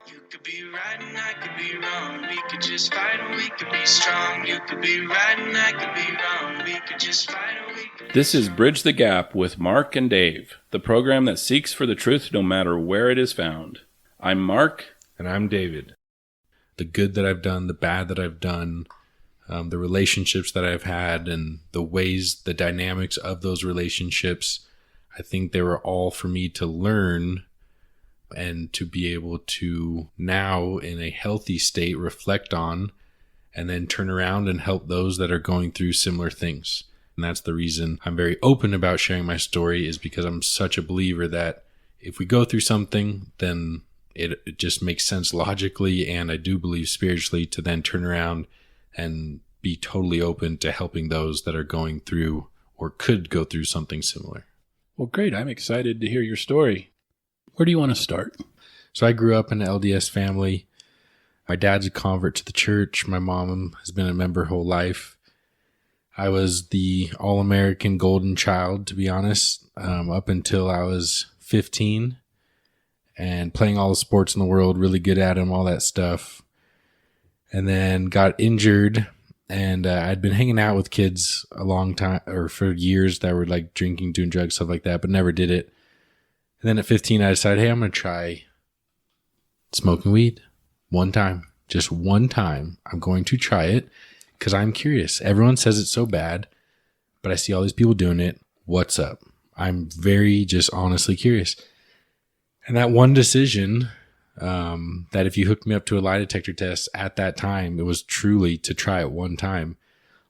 You could be right and I could be wrong. We could just fight or we could be strong. You could be right and I could be wrong. We could just fight or we could be This is strong. Bridge the Gap with Mark and Dave, the program that seeks for the truth no matter where it is found. I'm Mark. And I'm David. The good that I've done, the bad that I've done, the relationships that I've had, and the ways, the dynamics of those relationships, I think they were all for me to learn and to be able to now, in a healthy state, reflect on and then turn around and help those that are going through similar things. And that's the reason I'm very open about sharing my story, is because I'm such a believer that if we go through something, then it just makes sense logically, and I do believe spiritually, to then turn around and be totally open to helping those that are going through or could go through something similar. Well, great. I'm excited to hear your story. Where do you want to start? So I grew up in an LDS family. My dad's a convert to the church. My mom has been a member her whole life. I was the all-American golden child, to be honest, up until I was 15, and playing all the sports in the world, really good at them, all that stuff. And then got injured, and I'd been hanging out with kids a long time, or for years, that were like drinking, doing drugs, stuff like that, but never did it. And then at 15, I decided, hey, I'm going to try smoking weed one time. Just one time. I'm going to try it because I'm curious. Everyone says it's so bad, but I see all these people doing it. What's up? I'm very just honestly curious. And that one decision, that if you hooked me up to a lie detector test at that time, it was truly to try it one time,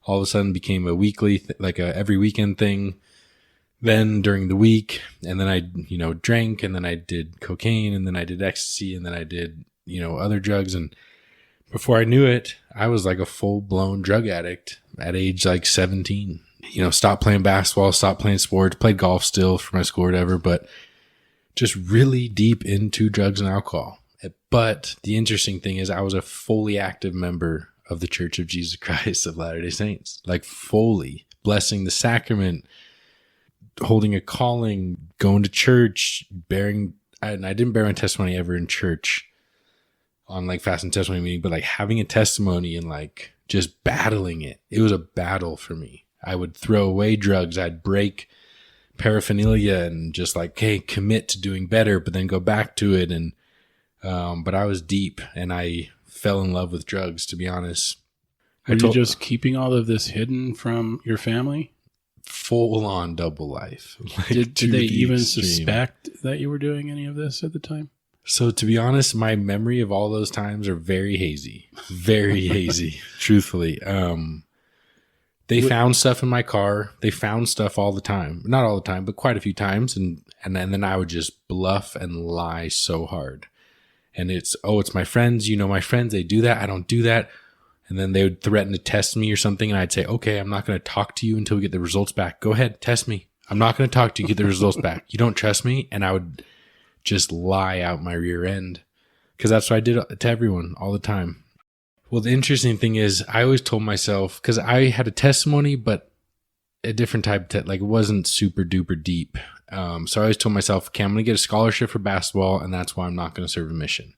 all of a sudden became a weekly, like a every weekend thing. Then during the week, and then I, drank, and then I did cocaine, and then I did ecstasy, and then I did, other drugs. And before I knew it, I was like a full-blown drug addict at age like 17. Stopped playing basketball, stopped playing sports, played golf still for my school or whatever, but just really deep into drugs and alcohol. But the interesting thing is I was a fully active member of the Church of Jesus Christ of Latter-day Saints, like fully blessing the sacrament, holding a calling, going to church, and I didn't bear my testimony ever in church on like fast and testimony meeting, but like having a testimony and like just battling it. It was a battle for me. I would throw away drugs. I'd break paraphernalia and just like, hey, commit to doing better, but then go back to it. And, but I was deep, and I fell in love with drugs, to be honest. Were you just keeping all of this hidden from your family? Full on double life. Like, did they even suspect that you were doing any of this at the time? So to be honest, my memory of all those times are very hazy, truthfully. They found stuff in my car. They found stuff all the time, not all the time, but quite a few times. And then I would just bluff and lie so hard. And it's my friends, my friends, they do that. I don't do that. And then they would threaten to test me or something. And I'd say, okay, I'm not going to talk to you until we get the results back. Go ahead, test me. I'm not going to talk to you, get the results back. You don't trust me? And I would just lie out my rear end, because that's what I did to everyone all the time. Well, the interesting thing is I always told myself, because I had a testimony, but a different type of like it wasn't super duper deep. So I always told myself, okay, I'm going to get a scholarship for basketball, and that's why I'm not going to serve a mission.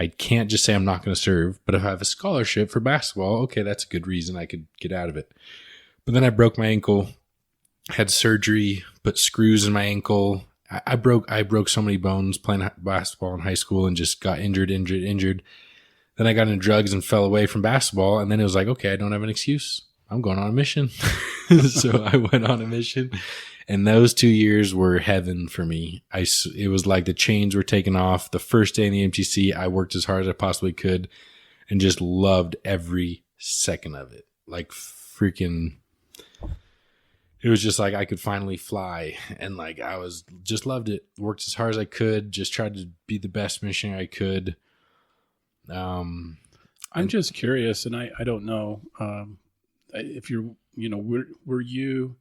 I can't just say I'm not going to serve, but if I have a scholarship for basketball, okay, that's a good reason I could get out of it. But then I broke my ankle, had surgery, put screws in my ankle. I broke so many bones playing basketball in high school, and just got injured. Then I got into drugs and fell away from basketball. And then it was like, okay, I don't have an excuse. I'm going on a mission. So I went on a mission. And those 2 years were heaven for me. It was like the chains were taken off. The first day in the MTC, I worked as hard as I possibly could and just loved every second of it. Like freaking, it was just like I could finally fly. And like I was just loved it. Worked as hard as I could. Just tried to be the best missionary I could. I'm just curious, and I don't know if you're, were you,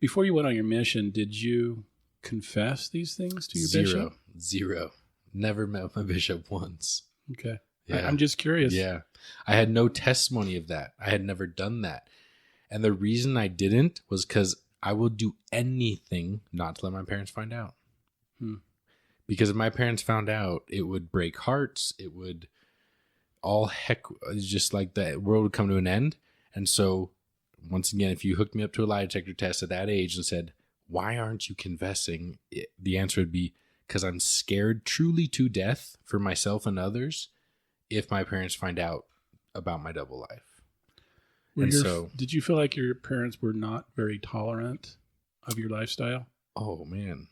before you went on your mission, did you confess these things to your bishop? Zero. Never met my bishop once. Okay. Yeah. I'm just curious. Yeah. I had no testimony of that. I had never done that. And the reason I didn't was because I would do anything not to let my parents find out. because if my parents found out, it would break hearts. It would all heck, just like the world would come to an end. And so once again, if you hooked me up to a lie detector test at that age and said, why aren't you confessing? The answer would be, because I'm scared truly to death for myself and others if my parents find out about my double life. Did you feel like your parents were not very tolerant of your lifestyle? Oh, man.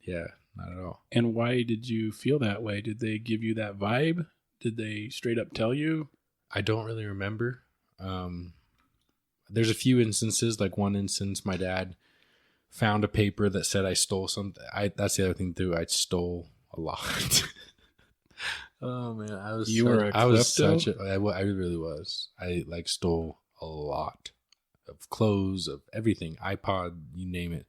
Yeah, not at all. And why did you feel that way? Did they give you that vibe? Did they straight up tell you? I don't really remember. There's a few instances, like one instance, my dad found a paper that said I stole something. That's the other thing too. I stole a lot. Oh man, I was klepto? I really was. I like stole a lot of clothes, of everything, iPod, you name it.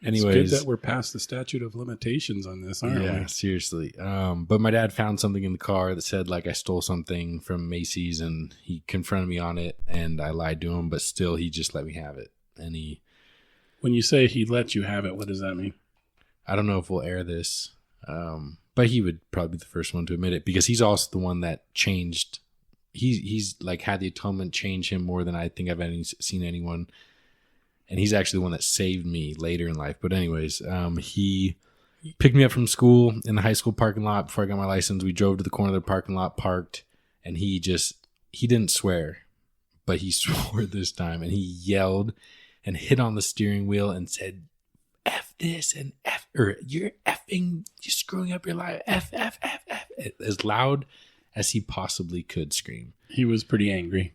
Anyways, it's good that we're past the statute of limitations on this, aren't we? Yeah, seriously. But my dad found something in the car that said like I stole something from Macy's, and he confronted me on it, and I lied to him, but still he just let me have it. And when you say he let you have it, what does that mean? I don't know if we'll air this, but he would probably be the first one to admit it, because he's also the one that changed. He's like had the atonement change him more than I think I've seen anyone. And he's actually the one that saved me later in life. But anyways, he picked me up from school in the high school parking lot before I got my license. We drove to the corner of the parking lot, parked, and he didn't swear, but he swore this time. And he yelled and hit on the steering wheel and said, F this and F, or you're screwing up your life. F, F, F, F. As loud as he possibly could scream. He was pretty angry.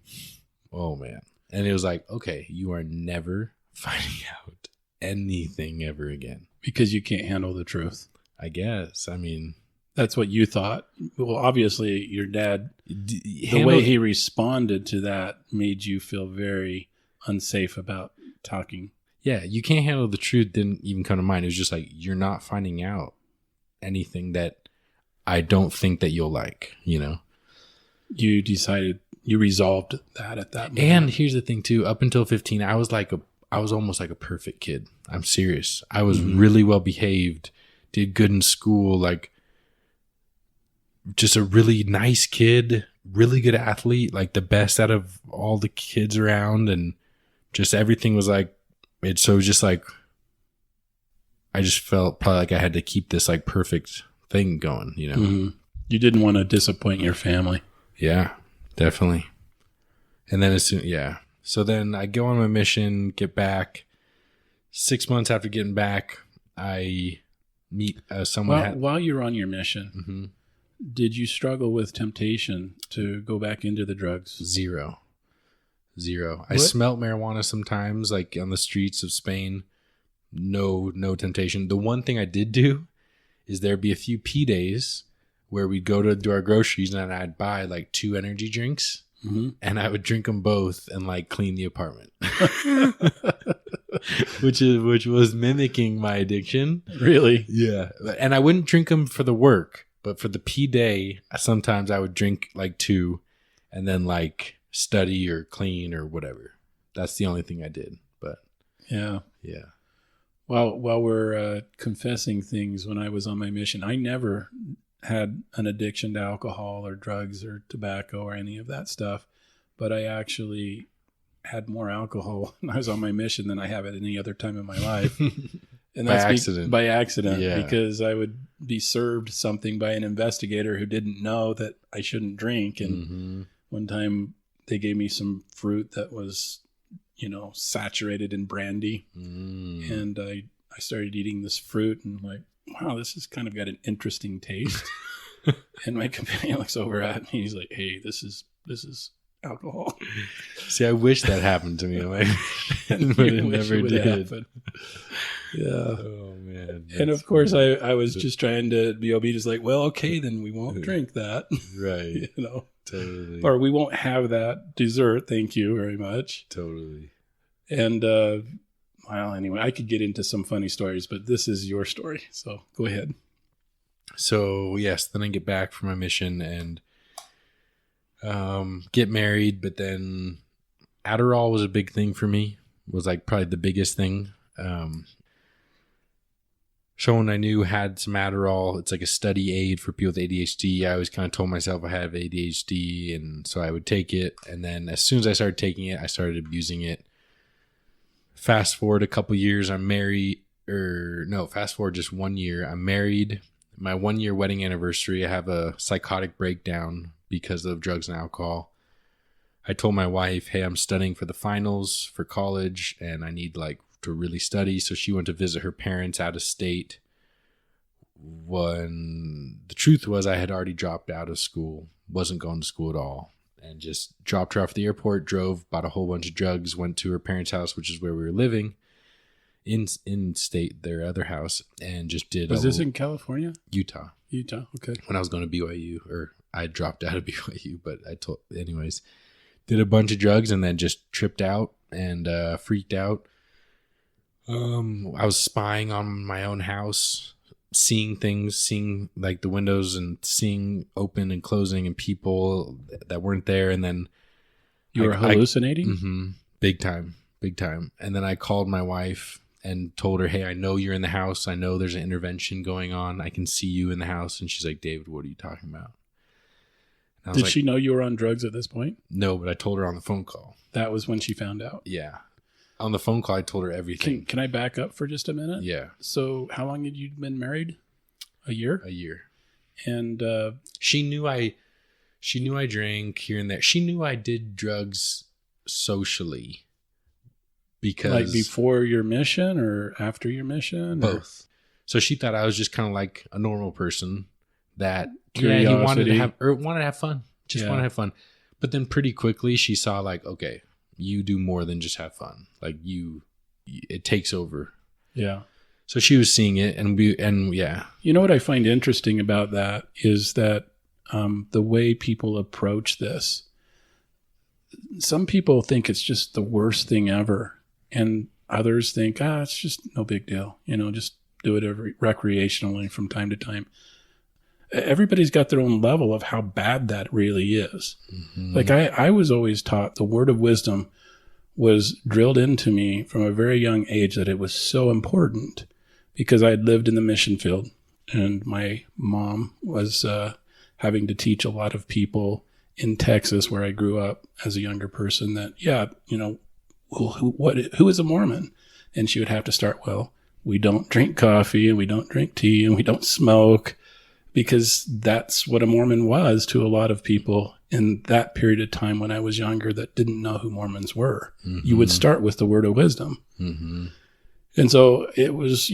Oh, man. And it was like, okay, you are never finding out anything ever again. Because you can't handle the truth. I guess. I mean, that's what you thought. Well, obviously, your dad, the way he responded to that made you feel very unsafe about talking. Yeah, you can't handle the truth didn't even come to mind. It was just like, you're not finding out anything that I don't think that you'll like, you know? You resolved that at that moment. And here's the thing too, up until 15, I was almost like a perfect kid. I'm serious. I was really well behaved, did good in school, like just a really nice kid, really good athlete, like the best out of all the kids around, and just everything was like so just like I just felt probably like I had to keep this like perfect thing going, you know. Mm-hmm. You didn't want to disappoint your family. Yeah, definitely. And then so then I go on my mission, get back. 6 months after getting back, I meet someone. While you're on your mission, did you struggle with temptation to go back into the drugs? Zero. I smelt marijuana sometimes, like on the streets of Spain. No temptation. The one thing I did do is there'd be a few P days where we'd go to do our groceries, and I'd buy like 2 energy drinks. And I would drink them both and like clean the apartment, which was mimicking my addiction. Really? Yeah. And I wouldn't drink them for the work, but for the P day, sometimes I would drink like 2 and then like study or clean or whatever. That's the only thing I did. But yeah. While we're confessing things, when I was on my mission, I never had an addiction to alcohol or drugs or tobacco or any of that stuff, but I actually had more alcohol when I was on my mission than I have at any other time in my life. And that's by accident, yeah. Because I would be served something by an investigator who didn't know that I shouldn't drink. And one time they gave me some fruit that was, saturated in brandy. And I started eating this fruit and like, wow, this has kind of got an interesting taste. And my companion looks over at me. He's like, hey, this is alcohol. See, I wish that happened to me. But it never did. Yeah. Oh, man. And of course, I was just trying to be obedient. Like, well, okay, then we won't drink that. Right. Totally. Or we won't have that dessert. Thank you very much. Totally. And, well, anyway, I could get into some funny stories, but this is your story. So go ahead. So, yes, then I get back from my mission and get married. But then Adderall was a big thing for me. It was like probably the biggest thing. someone I knew had some Adderall. It's like a study aid for people with ADHD. I always kind of told myself I have ADHD, and so I would take it. And then as soon as I started taking it, I started abusing it. Fast forward a couple years, fast forward just 1 year. I'm married. My 1 year wedding anniversary, I have a psychotic breakdown because of drugs and alcohol. I told my wife, hey, I'm studying for the finals for college and I need to really study. So she went to visit her parents out of state. When the truth was I had already dropped out of school, wasn't going to school at all, and just dropped her off at the airport, drove, bought a whole bunch of drugs, went to her parents' house, which is where we were living, in state, their other house, and just did. Was this in California? Utah. Okay. When I was going to BYU, or I dropped out of BYU, but anyways, did a bunch of drugs and then just tripped out and freaked out. I was spying on my own house, seeing things, seeing like the windows and seeing open and closing and people that weren't there. And then you were hallucinating? Big time. And then I called my wife and told her, hey, I know you're in the house. I know there's an intervention going on. I can see you in the house. And she's like, David, what are you talking about? Did she know you were on drugs at this point? No, but I told her on the phone call. That was when she found out? Yeah. On the phone call, I told her everything. Can I back up for just a minute? Yeah. So how long had you been married? A year? A year. And she knew I drank here and there. She knew I did drugs socially. Because like before your mission or after your mission? Both. So she thought I was just kind of like a normal person that he wanted to have fun. Wanted to have fun. But then pretty quickly she saw like, okay, you do more than just have fun. Like it takes over. Yeah. So she was seeing it and yeah. You know what I find interesting about that is that the way people approach this, some people think it's just the worst thing ever. And others think, it's just no big deal. Just do it recreationally from time to time. Everybody's got their own level of how bad that really is. Mm-hmm. Like I was always taught the word of wisdom was drilled into me from a very young age that it was so important because I had lived in the mission field and my mom was having to teach a lot of people in Texas where I grew up as a younger person that, who is a Mormon? And she would have to start, we don't drink coffee and we don't drink tea and we don't smoke, because that's what a Mormon was to a lot of people in that period of time when I was younger that didn't know who Mormons were. Mm-hmm. You would start with the word of wisdom. Mm-hmm. And so it was,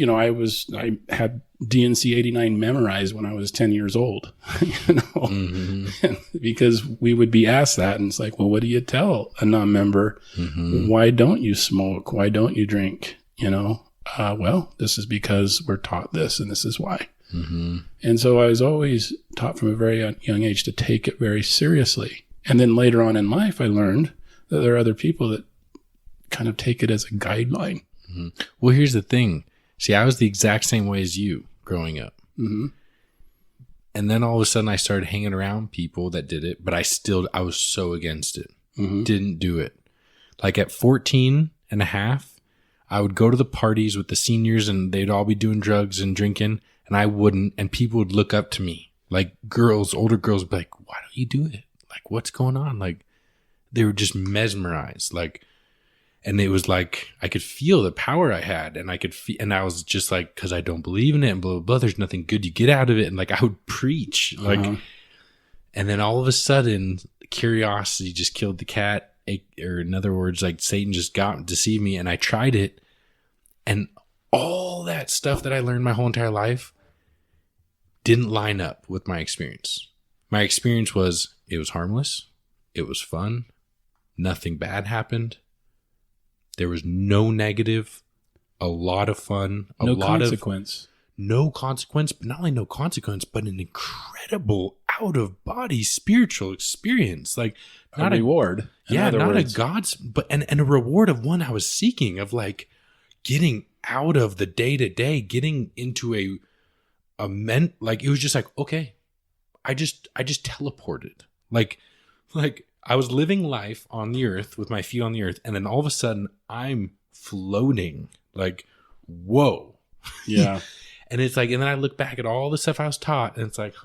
I had DNC 89 memorized when I was 10 years old, mm-hmm. because we would be asked that. And it's like, what do you tell a non-member? Mm-hmm. Why don't you smoke? Why don't you drink? This is because we're taught this and this is why. Mm-hmm. And so I was always taught from a very young age to take it very seriously. And then later on in life, I learned that there are other people that kind of take it as a guideline. Mm-hmm. Well, here's the thing. See, I was the exact same way as you growing up. Mm-hmm. And then all of a sudden I started hanging around people that did it, but I was so against it. Mm-hmm. Didn't do it. Like at 14 and a half, I would go to the parties with the seniors and they'd all be doing drugs and drinking. And I wouldn't, and people would look up to me, like older girls would be like, why don't you do it? Like, what's going on? Like, they were just mesmerized. Like, and it was like, I could feel the power I had, and and I was just like, cause I don't believe in it and blah, blah, blah. There's nothing good you get out of it. And like, I would preach like, and then all of a sudden curiosity just killed the cat, or in other words, like Satan just deceived me, and I tried it, and all that stuff that I learned my whole entire life didn't line up with my experience. My experience was, it was harmless. It was fun. Nothing bad happened. There was no negative, a lot of fun, no consequence, but not only no consequence, but an incredible out of body spiritual experience. Like not a reward. Not a God's, but, and a reward of one I was seeking, of like getting out of the day to day, getting into like, it was just like, okay, I just teleported. Like I was living life on the earth with my feet on the earth. And then all of a sudden I'm floating, like, whoa. Yeah. And it's like, and then I look back at all the stuff I was taught and it's like,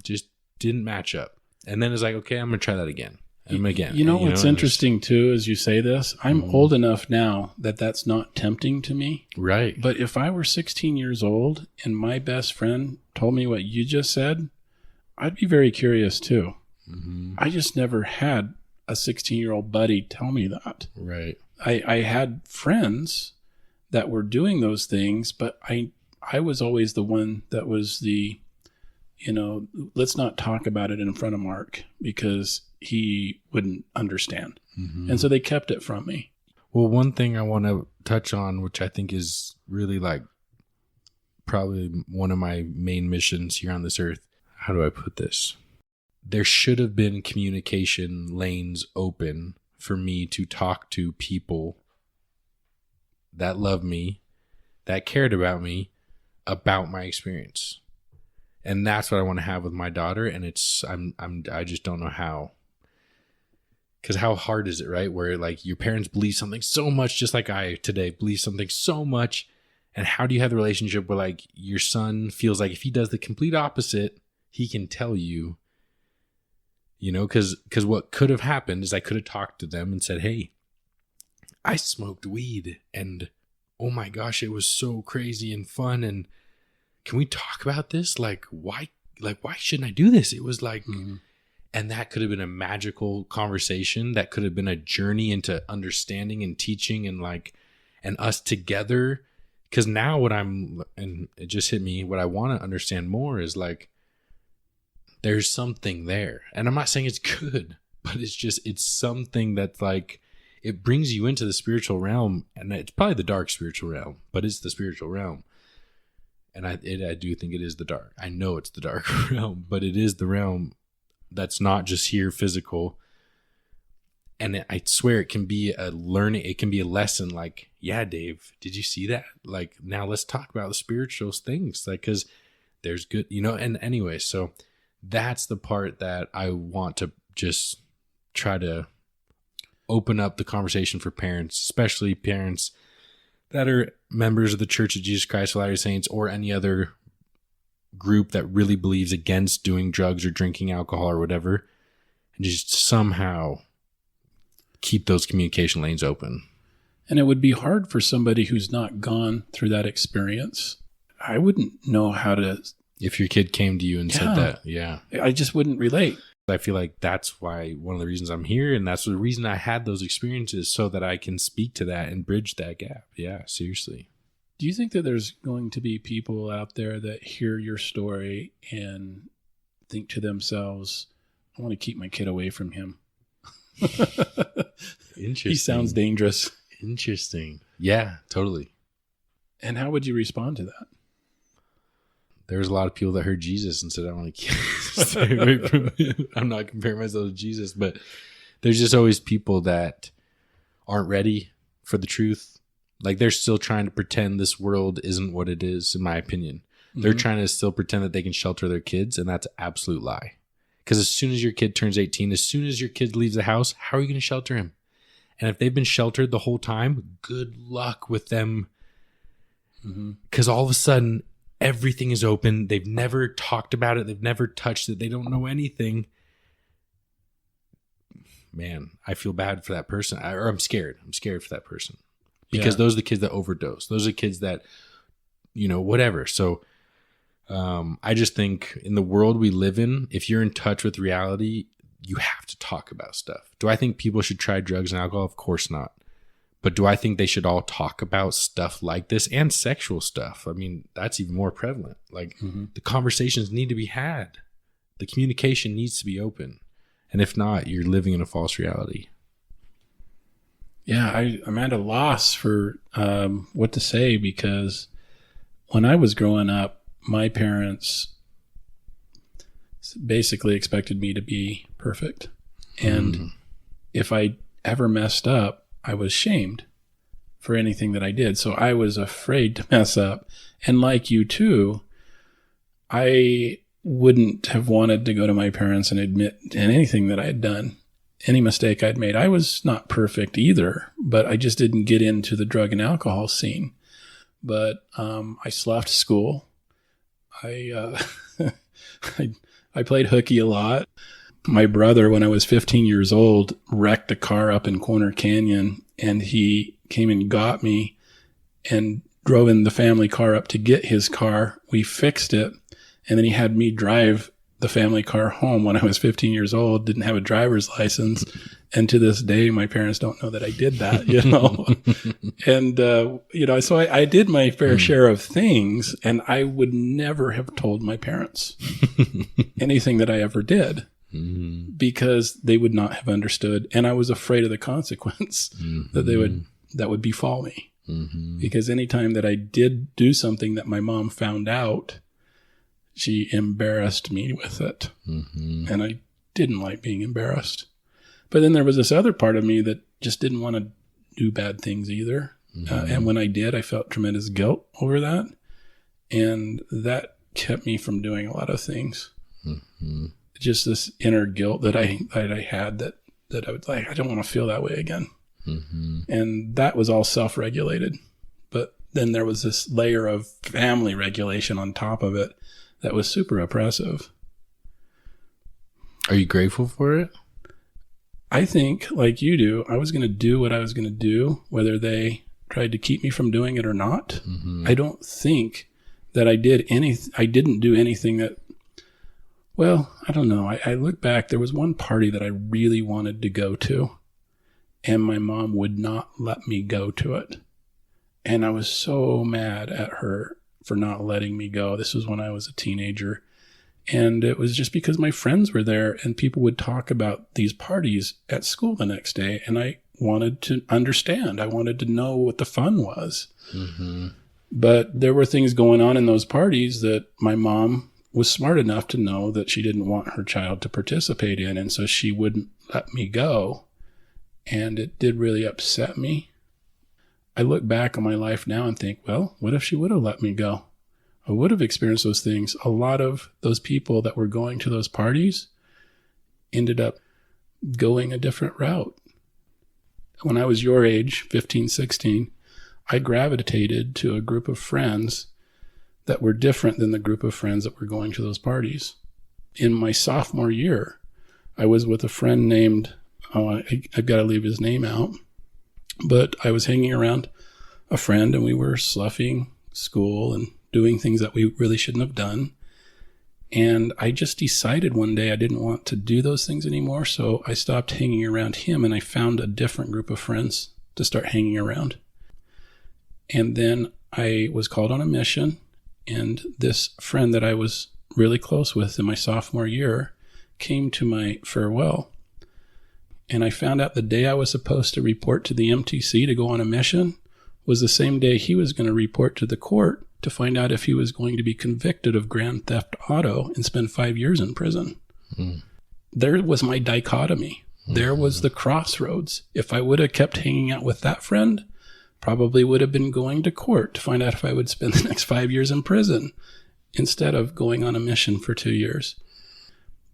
just didn't match up. And then it's like, okay, I'm going to try that again. And again. What's interesting too, as you say this, I'm old enough now that that's not tempting to me. Right. But if I were 16 years old and my best friend told me what you just said, I'd be very curious too. Mm-hmm. I just never had a 16-year-old buddy tell me that. Right. I had friends that were doing those things, but I was always the one that was the, let's not talk about it in front of Mark because he wouldn't understand. Mm-hmm. And so they kept it from me. Well, one thing I want to touch on, which I think is really like probably one of my main missions here on this earth. How do I put this? There should have been communication lanes open for me to talk to people that love me, that cared about me, about my experience. And that's what I want to have with my daughter. And I just don't know how. Because how hard is it, right? Where like your parents believe something so much, just like I today believe something so much. And how do you have the relationship where like your son feels like if he does the complete opposite, he can tell you, because what could have happened is I could have talked to them and said, hey, I smoked weed and oh my gosh, it was so crazy and fun. And can we talk about this? Why shouldn't I do this? It was like, and that could have been a magical conversation. That could have been a journey into understanding and teaching and us together. Cause now and it just hit me, what I want to understand more is like, there's something there. And I'm not saying it's good, but it's something that's like, it brings you into the spiritual realm, and it's probably the dark spiritual realm, but it's the spiritual realm. And I do think it is the dark. I know it's the dark realm, but it is the realm that's not just here physical. And I swear it can be a learning. It can be a lesson. Like, yeah, Dave, did you see that? Like, now let's talk about the spiritual things. Like, cause there's good, and anyway, so that's the part that I want to just try to open up the conversation for parents, especially parents that are members of the Church of Jesus Christ of Latter-day Saints or any other group that really believes against doing drugs or drinking alcohol or whatever, and just somehow keep those communication lanes open. And it would be hard for somebody who's not gone through that experience. I wouldn't know how to. If your kid came to you and said that, yeah. I just wouldn't relate. I feel like that's why one of the reasons I'm here, and that's the reason I had those experiences, so that I can speak to that and bridge that gap. Yeah, seriously. Do you think that there's going to be people out there that hear your story and think to themselves, I want to keep my kid away from him? Interesting. He sounds dangerous. Interesting. Yeah, totally. And how would you respond to that? There's a lot of people that heard Jesus and said, I want to stay away from him. I'm not comparing myself to Jesus, but there's just always people that aren't ready for the truth. Like, they're still trying to pretend this world isn't what it is, in my opinion. Mm-hmm. They're trying to still pretend that they can shelter their kids, and that's an absolute lie. Because as soon as your kid turns 18, as soon as your kid leaves the house, how are you going to shelter him? And if they've been sheltered the whole time, good luck with them. Because all of a sudden, everything is open. They've never talked about it. They've never touched it. They don't know anything. Man, I feel bad for that person. I'm scared. I'm scared for that person. Because those are the kids that overdose. Those are the kids that, whatever. So I just think in the world we live in, if you're in touch with reality, you have to talk about stuff. Do I think people should try drugs and alcohol? Of course not. But do I think they should all talk about stuff like this and sexual stuff? I mean, that's even more prevalent. Like, the conversations need to be had. The communication needs to be open. And if not, you're living in a false reality. Yeah, I'm at a loss for what to say, because when I was growing up, my parents basically expected me to be perfect. And if I ever messed up, I was shamed for anything that I did. So I was afraid to mess up. And like you too, I wouldn't have wanted to go to my parents and admit anything that I had done, any mistake I'd made. I was not perfect either, but I just didn't get into the drug and alcohol scene. but I sloughed school. I I played hooky a lot. My brother, when I was 15 years old, wrecked a car up in Corner Canyon, and he came and got me and drove in the family car up to get his car. We fixed it, and then he had me drive the family car home when I was 15 years old, didn't have a driver's license. And to this day, my parents don't know that I did that, And, so I did my fair share of things, and I would never have told my parents anything that I ever did because they would not have understood. And I was afraid of the consequence that would befall me. Because anytime that I did do something that my mom found out, she embarrassed me with it. And I didn't like being embarrassed. But then there was this other part of me that just didn't want to do bad things either. And when I did, I felt tremendous guilt over that. And that kept me from doing a lot of things. Just this inner guilt that I had that I would like, I don't want to feel that way again. And that was all self-regulated. But then there was this layer of family regulation on top of it that was super oppressive. Are you grateful for it? I think, like you do, I was going to do what I was going to do, whether they tried to keep me from doing it or not. I don't think that I didn't do anything that, well, I don't know. I look back, there was one party that I really wanted to go to, and my mom would not let me go to it. And I was so mad at her for not letting me go. This was when I was a teenager. And it was just because my friends were there and people would talk about these parties at school the next day. And I wanted to understand. I wanted to know what the fun was. But there were things going on in those parties that my mom was smart enough to know that she didn't want her child to participate in. And so she wouldn't let me go. And it did really upset me. I look back on my life now and think, well, what if she would have let me go? I would have experienced those things. A lot of those people that were going to those parties ended up going a different route. When I was your age, 15, 16, I gravitated to a group of friends that were different than the group of friends that were going to those parties. In my sophomore year, I was with a friend named, I've got to leave his name out, but I was hanging around a friend and we were sloughing school and doing things that we really shouldn't have done. And I just decided one day I didn't want to do those things anymore. So I stopped hanging around him and I found a different group of friends to start hanging around. And then I was called on a mission, and this friend that I was really close with in my sophomore year came to my farewell. And I found out the day I was supposed to report to the MTC to go on a mission was the same day he was going to report to the court to find out if he was going to be convicted of grand theft auto and spend 5 years in prison. There was my dichotomy. There was the crossroads. If I would have kept hanging out with that friend, probably would have been going to court to find out if I would spend the next 5 years in prison instead of going on a mission for 2 years.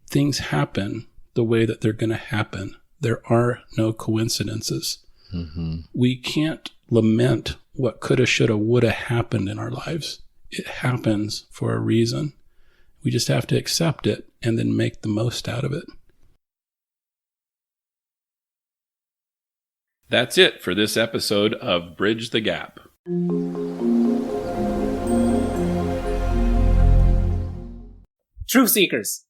Things happen the way that they're going to happen. There are no coincidences. We can't lament what coulda, shoulda, woulda happened in our lives. It happens for a reason. We just have to accept it and then make the most out of it. That's it for this episode of Bridge the Gap. Truth Seekers,